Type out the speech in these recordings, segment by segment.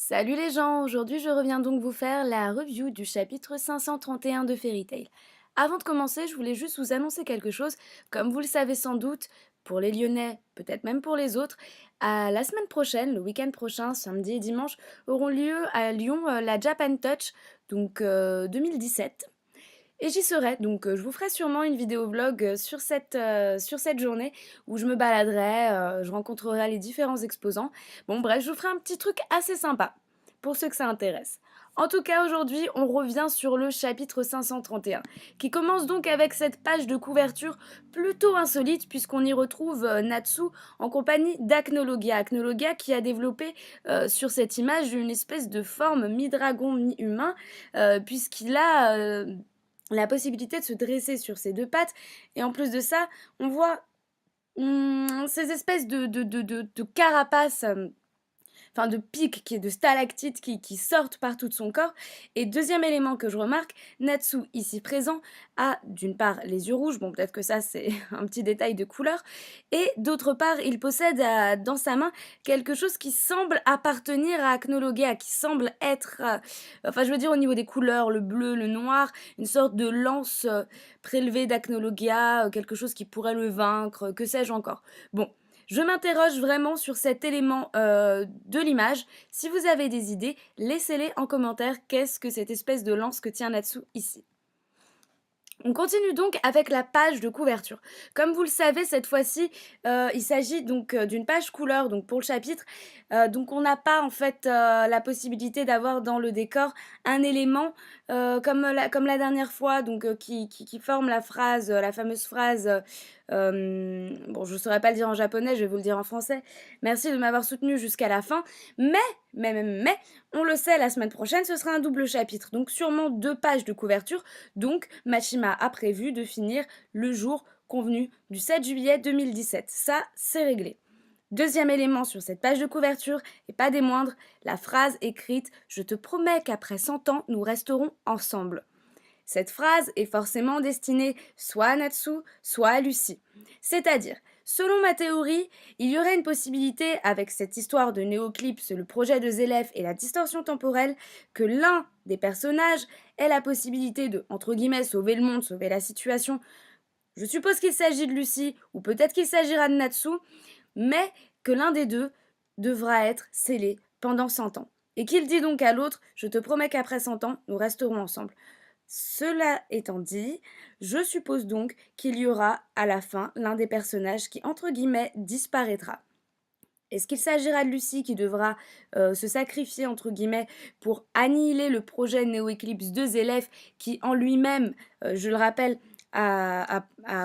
Salut les gens, aujourd'hui je reviens donc vous faire la review du chapitre 531 de Fairy Tail. Avant de commencer, je voulais juste vous annoncer quelque chose. Comme vous le savez sans doute, pour les Lyonnais, peut-être même pour les autres, la semaine prochaine, le week-end prochain, samedi et dimanche, auront lieu à Lyon la Japan Touch, donc 2017. Et j'y serai, donc je vous ferai sûrement une vidéo vlog sur cette journée où je me baladerai, je rencontrerai les différents exposants. Bon bref, je vous ferai un petit truc assez sympa, pour ceux que ça intéresse. En tout cas, aujourd'hui, on revient sur le chapitre 531, qui commence donc avec cette page de couverture plutôt insolite, puisqu'on y retrouve Natsu en compagnie d'Acnologia. Acnologia qui a développé sur cette image une espèce de forme mi-dragon, mi-humain, puisqu'il a la possibilité de se dresser sur ses deux pattes. Et en plus de ça, on voit ces espèces de carapaces, enfin de pics, de stalactites qui sortent partout de son corps. Et deuxième élément que je remarque, Natsu, ici présent, a d'une part les yeux rouges, bon peut-être que ça c'est un petit détail de couleur, et d'autre part il possède dans sa main quelque chose qui semble appartenir à Acnologia, qui semble être, enfin je veux dire au niveau des couleurs, le bleu, le noir, une sorte de lance prélevée d'Acnologia, quelque chose qui pourrait le vaincre, que sais-je encore. Bon, je m'interroge vraiment sur cet élément de l'image. Si vous avez des idées, laissez-les en commentaire. Qu'est-ce que cette espèce de lance que tient Natsu ici? On continue donc avec la page de couverture. Comme vous le savez, cette fois-ci, il s'agit donc d'une page couleur donc pour le chapitre. Donc on n'a pas en fait la possibilité d'avoir dans le décor un élément comme la dernière fois, donc qui forme la phrase, la fameuse phrase. Bon, je ne saurais pas le dire en japonais, je vais vous le dire en français. Merci de m'avoir soutenu jusqu'à la fin. Mais, on le sait, la semaine prochaine, ce sera un double chapitre. Donc sûrement 2 pages de couverture. Donc Machima a prévu de finir le jour convenu du 7 juillet 2017. Ça, c'est réglé. Deuxième élément sur cette page de couverture, et pas des moindres, la phrase écrite « Je te promets qu'après 100 ans, nous resterons ensemble ». Cette phrase est forcément destinée soit à Natsu, soit à Lucie. C'est-à-dire, selon ma théorie, il y aurait une possibilité, avec cette histoire de Néoclipse, le projet de Zélef et la distorsion temporelle, que l'un des personnages ait la possibilité de, entre guillemets, sauver le monde, sauver la situation. Je suppose qu'il s'agit de Lucie, ou peut-être qu'il s'agira de Natsu, mais que l'un des deux devra être scellé pendant 100 ans. Et qu'il dit donc à l'autre, je te promets qu'après 100 ans, nous resterons ensemble. Cela étant dit, je suppose donc qu'il y aura à la fin l'un des personnages qui, entre guillemets, disparaîtra. Est-ce qu'il s'agira de Lucie qui devra se sacrifier, entre guillemets, pour annihiler le projet Neo Eclipse de Zélef qui, en lui-même, je le rappelle, a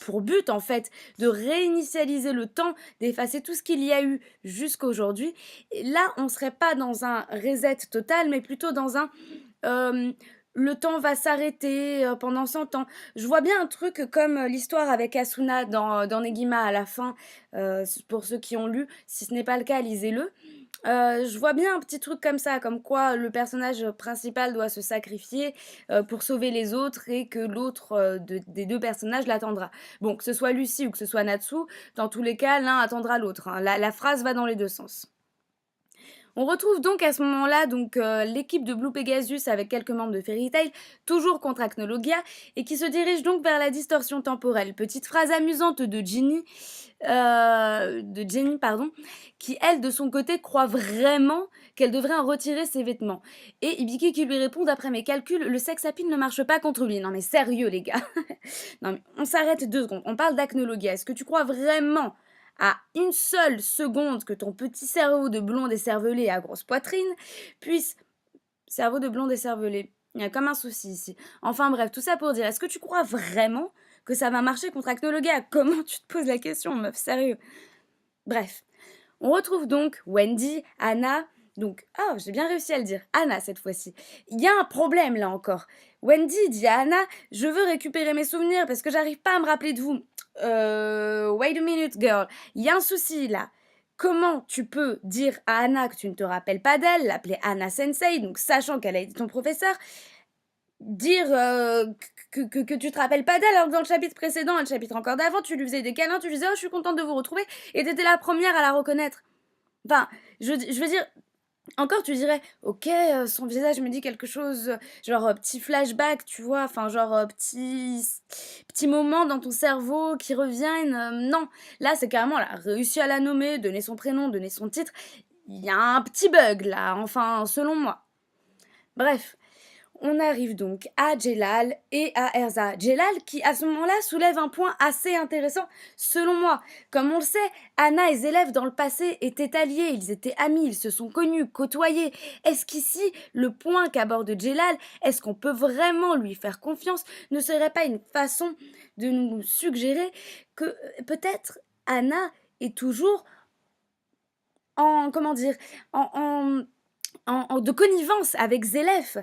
pour but, en fait, de réinitialiser le temps, d'effacer tout ce qu'il y a eu jusqu'à aujourd'hui. Et là, on ne serait pas dans un reset total, mais plutôt dans un... euh, le temps va s'arrêter pendant 100 ans. Je vois bien un truc comme l'histoire avec Asuna dans Negima à la fin, pour ceux qui ont lu. Si ce n'est pas le cas, lisez-le. Je vois bien un petit truc comme ça, comme quoi le personnage principal doit se sacrifier pour sauver les autres et que l'autre des deux personnages l'attendra. Bon, que ce soit Lucie ou que ce soit Natsu, dans tous les cas, l'un attendra l'autre, hein. La phrase va dans les deux sens. On retrouve donc à ce moment-là l'équipe de Blue Pegasus avec quelques membres de Fairy Tail, toujours contre Acnologia, et qui se dirige donc vers la distorsion temporelle. Petite phrase amusante de Jenny, pardon, qui elle de son côté croit vraiment qu'elle devrait en retirer ses vêtements. Et Ibiki qui lui répond d'après mes calculs, le sex appeal ne marche pas contre lui. Non mais sérieux les gars. Non mais on s'arrête 2 secondes. On parle d'Acnologia. Est-ce que tu crois vraiment à une seule seconde que ton petit cerveau de blonde écervelé à grosse poitrine puisse... Cerveau de blonde écervelé. Il y a comme un souci ici. Enfin bref, tout ça pour dire, est-ce que tu crois vraiment que ça va marcher contre Acnologia? Comment tu te poses la question, meuf, sérieux? Bref, on retrouve donc Wendy, Anna, donc, oh, j'ai bien réussi à le dire, Anna cette fois-ci. Il y a un problème là encore. Wendy dit à Anna, je veux récupérer mes souvenirs parce que j'arrive pas à me rappeler de vous. Wait a minute girl, il y a un souci là. Comment tu peux dire à Anna que tu ne te rappelles pas d'elle, l'appeler Anna Sensei, donc sachant qu'elle a été ton professeur, dire que tu te rappelles pas d'elle alors que dans le chapitre précédent et le chapitre encore d'avant, tu lui faisais des câlins, tu lui disais oh je suis contente de vous retrouver et t'étais la première à la reconnaître. Enfin, je veux dire, Encore tu dirais: «OK, son visage me dit quelque chose», genre, petit flashback, tu vois? Enfin, genre, petit moment dans ton cerveau qui reviennent, non. Là, c'est carrément elle a réussi à la nommer, donner son prénom, donner son titre. Il y a un petit bug là, enfin, selon moi. Bref, on arrive donc à Djellal et à Erza. Djellal qui, à ce moment-là, soulève un point assez intéressant, selon moi. Comme on le sait, Anna et Zélève, dans le passé, étaient alliés, ils étaient amis, ils se sont connus, côtoyés. Est-ce qu'ici, le point qu'aborde Djellal, est-ce qu'on peut vraiment lui faire confiance, ne serait pas une façon de nous suggérer que peut-être Anna est toujours en, comment dire, en, de connivence avec Zélèphe.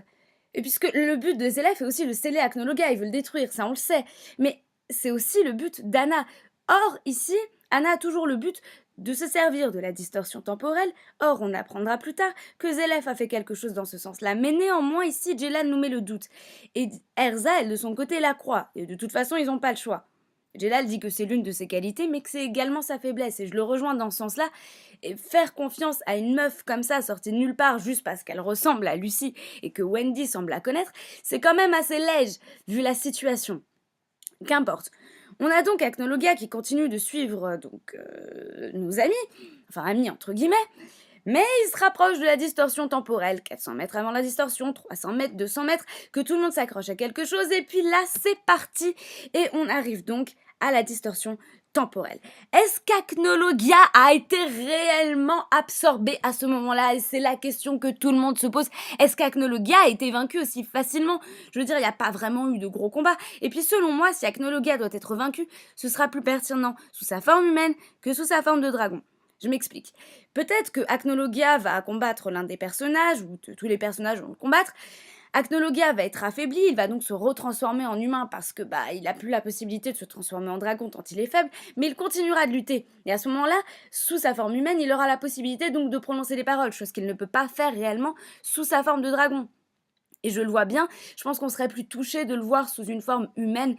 Et puisque le but de Zélèphe est aussi de sceller Acnologa, il veut le détruire, ça on le sait. Mais c'est aussi le but d'Anna. Or, ici, Anna a toujours le but de se servir de la distorsion temporelle. Or, on apprendra plus tard que Zélèphe a fait quelque chose dans ce sens-là. Mais néanmoins, ici, Djellal nous met le doute. Et Erza, elle, de son côté, la croit. Et de toute façon, ils n'ont pas le choix. Djellal dit que c'est l'une de ses qualités, mais que c'est également sa faiblesse. Et je le rejoins dans ce sens-là. Et faire confiance à une meuf comme ça, sortie de nulle part, juste parce qu'elle ressemble à Lucie et que Wendy semble la connaître, c'est quand même assez léger, vu la situation. Qu'importe. On a donc Acnologia qui continue de suivre nos amis, enfin amis entre guillemets, mais il se rapproche de la distorsion temporelle, 400 mètres avant la distorsion, 300 mètres, 200 mètres, que tout le monde s'accroche à quelque chose, et puis là c'est parti, et on arrive donc à la distorsion temporelle. Est-ce qu'Acnologia a été réellement absorbé à ce moment-là? Et c'est la question que tout le monde se pose. Est-ce qu'Acnologia a été vaincu aussi facilement? Je veux dire, il n'y a pas vraiment eu de gros combats. Et puis selon moi, si Acnologia doit être vaincu, ce sera plus pertinent sous sa forme humaine que sous sa forme de dragon. Je m'explique. Peut-être que Acnologia va combattre l'un des personnages, ou tous les personnages vont le combattre. Acnologia va être affaibli, il va donc se retransformer en humain parce que il a plus la possibilité de se transformer en dragon tant il est faible, mais il continuera de lutter. Et à ce moment-là, sous sa forme humaine, il aura la possibilité donc de prononcer des paroles, chose qu'il ne peut pas faire réellement sous sa forme de dragon. Et je le vois bien, je pense qu'on serait plus touché de le voir sous une forme humaine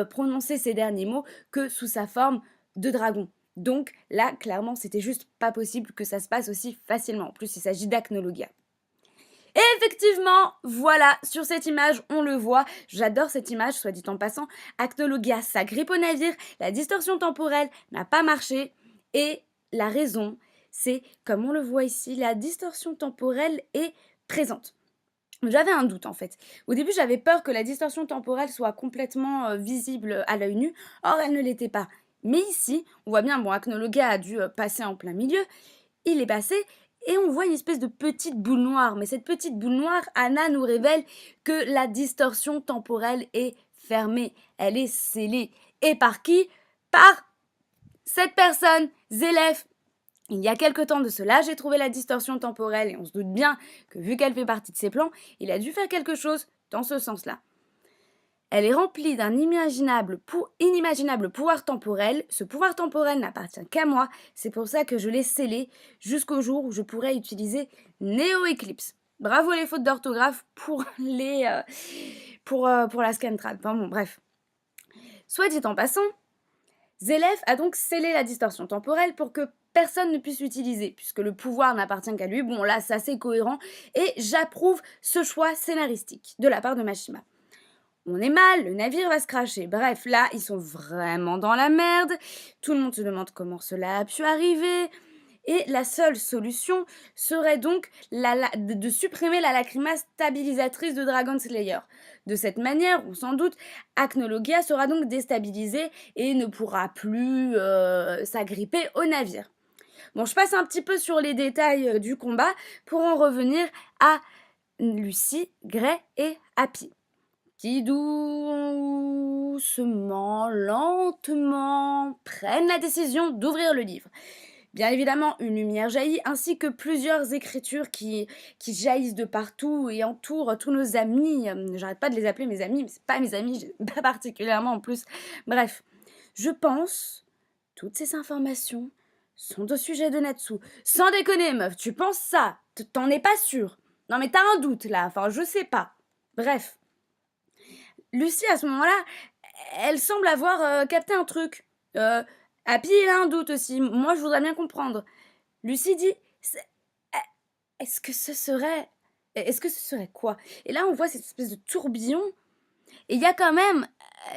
prononcer ces derniers mots que sous sa forme de dragon. Donc là, clairement, c'était juste pas possible que ça se passe aussi facilement. En plus, il s'agit d'Acnologia. Et effectivement, voilà, sur cette image, on le voit. J'adore cette image, soit dit en passant. Acnologia s'agrippe au navire, la distorsion temporelle n'a pas marché. Et la raison, c'est, comme on le voit ici, la distorsion temporelle est présente. J'avais un doute en fait. Au début, j'avais peur que la distorsion temporelle soit complètement visible à l'œil nu. Or, elle ne l'était pas. Mais ici, on voit bien, bon, Acnologa a dû passer en plein milieu. Il est passé et on voit une espèce de petite boule noire. Mais cette petite boule noire, Anna nous révèle que la distorsion temporelle est fermée. Elle est scellée. Et par qui? Par cette personne, Zélèphe. Il y a quelque temps de cela, j'ai trouvé la distorsion temporelle et on se doute bien que vu qu'elle fait partie de ses plans, il a dû faire quelque chose dans ce sens-là. Elle est remplie d'un inimaginable pouvoir temporel. Ce pouvoir temporel n'appartient qu'à moi. C'est pour ça que je l'ai scellé jusqu'au jour où je pourrai utiliser Neo Eclipse. Bravo les fautes d'orthographe pour pour la scantrad. Enfin bon, bref. Soit dit en passant, Zélèphe a donc scellé la distorsion temporelle pour que personne ne puisse l'utiliser, puisque le pouvoir n'appartient qu'à lui. Bon, là, c'est assez cohérent, et j'approuve ce choix scénaristique de la part de Mashima. On est mal, le navire va se cracher. Bref, là, ils sont vraiment dans la merde. Tout le monde se demande comment cela a pu arriver. Et la seule solution serait donc de supprimer la lacryma stabilisatrice de Dragon Slayer. De cette manière, on s'en doute, Acnologia sera donc déstabilisée et ne pourra plus s'agripper au navire. Bon, je passe un petit peu sur les détails du combat pour en revenir à Lucie, Gray et Happy, qui doucement, lentement prennent la décision d'ouvrir le livre. Bien évidemment, une lumière jaillit, ainsi que plusieurs écritures qui jaillissent de partout et entourent tous nos amis. J'arrête pas de les appeler mes amis, mais c'est pas mes amis, pas particulièrement en plus. Bref, je pense, toutes ces informations sont au sujet de Natsu. Sans déconner, meuf, tu penses ça? T'en es pas sûre? Non mais t'as un doute là, enfin je sais pas. Bref. Lucie, à ce moment-là, elle semble avoir capté un truc. Happy, il a un doute aussi. Moi, je voudrais bien comprendre. Lucie dit Est-ce que ce serait quoi? Et là, on voit cette espèce de tourbillon et il y a quand même,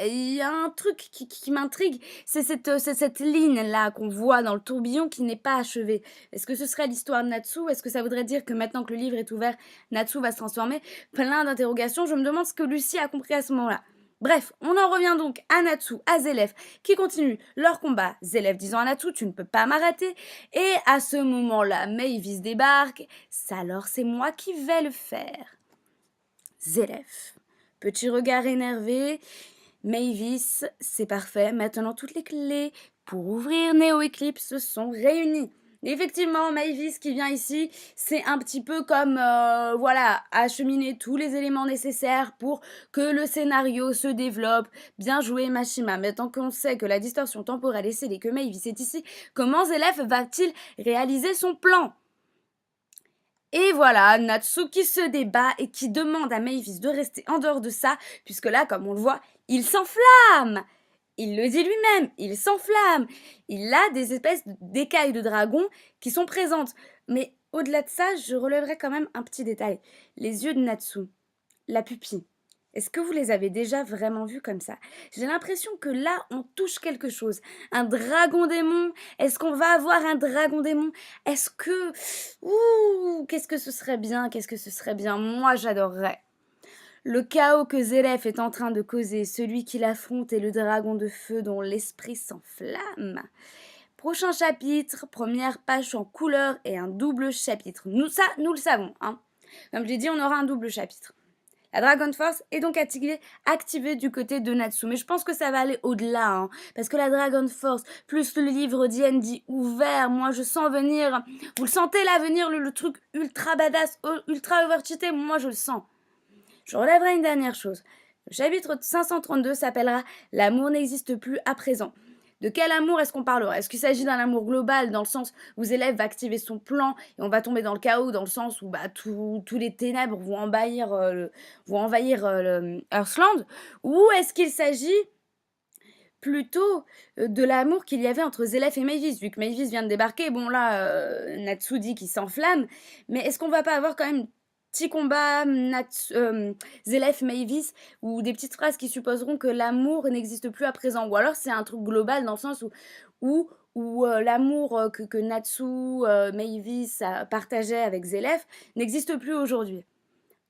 il y a un truc qui m'intrigue, c'est cette ligne-là qu'on voit dans le tourbillon qui n'est pas achevée. Est-ce que ce serait l'histoire de Natsu? Est-ce que ça voudrait dire que maintenant que le livre est ouvert, Natsu va se transformer? Plein d'interrogations, je me demande ce que Lucie a compris à ce moment-là. Bref, on en revient donc à Natsu, à Zélef, qui continuent leur combat. Zélef disant à Natsu, tu ne peux pas m'arrêter. Et à ce moment-là, Maëvis débarque. Alors c'est moi qui vais le faire. Zélef. Petit regard énervé. Maëvis, c'est parfait. Maintenant, toutes les clés pour ouvrir Neo Eclipse sont réunies. Effectivement, Maëvis qui vient ici, c'est un petit peu comme, voilà, acheminer tous les éléments nécessaires pour que le scénario se développe. Bien joué, Mashima. Mais tant qu'on sait que la distorsion temporelle est scellée, que Maëvis est ici, comment Zélef va-t-il réaliser son plan? Et voilà, Natsu qui se débat et qui demande à Maëvis de rester en dehors de ça, puisque là, comme on le voit, il s'enflamme. Il le dit lui-même, il s'enflamme. Il a des espèces d'écailles de dragon qui sont présentes. Mais au-delà de ça, je relèverai quand même un petit détail. Les yeux de Natsu, la pupille. Est-ce que vous les avez déjà vraiment vus comme ça? J'ai l'impression que là, on touche quelque chose. Un dragon démon. Est-ce qu'on va avoir un dragon démon? Est-ce que... Ouh, qu'est-ce que ce serait bien? Qu'est-ce que ce serait bien? Moi, j'adorerais. Le chaos que Zélef est en train de causer, celui qui l'affronte est le dragon de feu dont l'esprit s'enflamme. Prochain chapitre, première page en couleur et un double chapitre. Nous le savons. Hein. Comme je l'ai dit, on aura un double chapitre. La Dragon Force est donc activée du côté de Natsu. Mais je pense que ça va aller au-delà. Hein, parce que la Dragon Force, plus le livre D&D ouvert, moi je sens venir... Vous le sentez là venir, le truc ultra badass, ultra overcheaté? Moi je le sens. Je relèverai une dernière chose. Le chapitre 532 s'appellera « L'amour n'existe plus à présent ». De quel amour est-ce qu'on parlera? Est-ce qu'il s'agit d'un amour global, dans le sens où Zélef va activer son plan et on va tomber dans le chaos, dans le sens où tous les ténèbres vont envahir Earthland? Ou est-ce qu'il s'agit plutôt de l'amour qu'il y avait entre Zélef et Maëvis? Vu que Maëvis vient de débarquer, bon là, Natsu dit qu'il s'enflamme, mais est-ce qu'on va pas avoir quand même petit combat Zélef, Maëvis, ou des petites phrases qui supposeront que l'amour n'existe plus à présent, ou alors c'est un truc global dans le sens où l'amour que Natsu, Maëvis partageait avec Zélef n'existe plus aujourd'hui.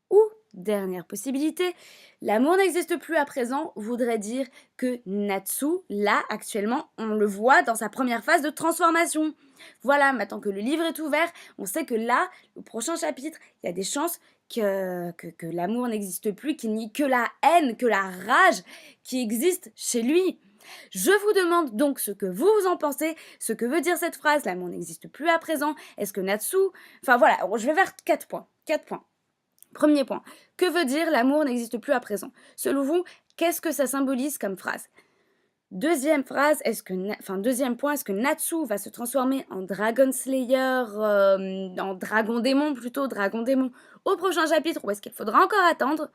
Ou, dernière possibilité, l'amour n'existe plus à présent voudrait dire que Natsu, là, actuellement, on le voit dans sa première phase de transformation. Voilà, maintenant que le livre est ouvert, on sait que là, au prochain chapitre, il y a des chances que l'amour n'existe plus, qu'il n'y ait que la haine, que la rage qui existe chez lui. Je vous demande donc ce que vous en pensez, ce que veut dire cette phrase, l'amour n'existe plus à présent, est-ce que Natsu... Enfin voilà, je vais vers 4 points. 4 points. Premier point, que veut dire l'amour n'existe plus à présent? Selon vous, qu'est-ce que ça symbolise comme phrase? Deuxième point, est-ce que Natsu va se transformer en Dragon Slayer, en Dragon Démon plutôt, Dragon Démon, au prochain chapitre, ou est-ce qu'il faudra encore attendre?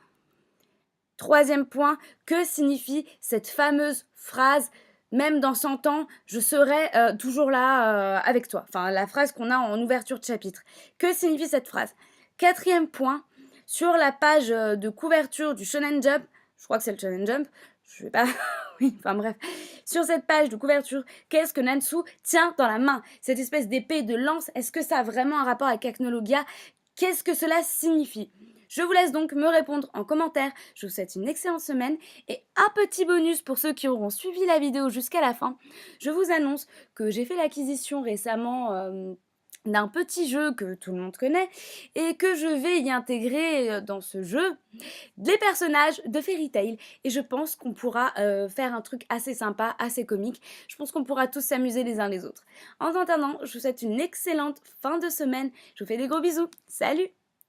Troisième point, que signifie cette fameuse phrase « Même dans 100 ans, je serai toujours là avec toi ». Enfin, la phrase qu'on a en ouverture de chapitre. Que signifie cette phrase? Quatrième point, sur la page de couverture du Shonen Jump, je crois que c'est le Shonen Jump, je vais pas... oui, enfin bref. Sur cette page de couverture, qu'est-ce que Natsu tient dans la main? Cette espèce d'épée de lance, est-ce que ça a vraiment un rapport avec Acnologia? Qu'est-ce que cela signifie? Je vous laisse donc me répondre en commentaire. Je vous souhaite une excellente semaine et un petit bonus pour ceux qui auront suivi la vidéo jusqu'à la fin. Je vous annonce que j'ai fait l'acquisition récemment d'un petit jeu que tout le monde connaît et que je vais y intégrer dans ce jeu des personnages de Fairy Tail et je pense qu'on pourra faire un truc assez sympa, assez comique. Je pense qu'on pourra tous s'amuser les uns les autres. En attendant, je vous souhaite une excellente fin de semaine. Je vous fais des gros bisous. Salut!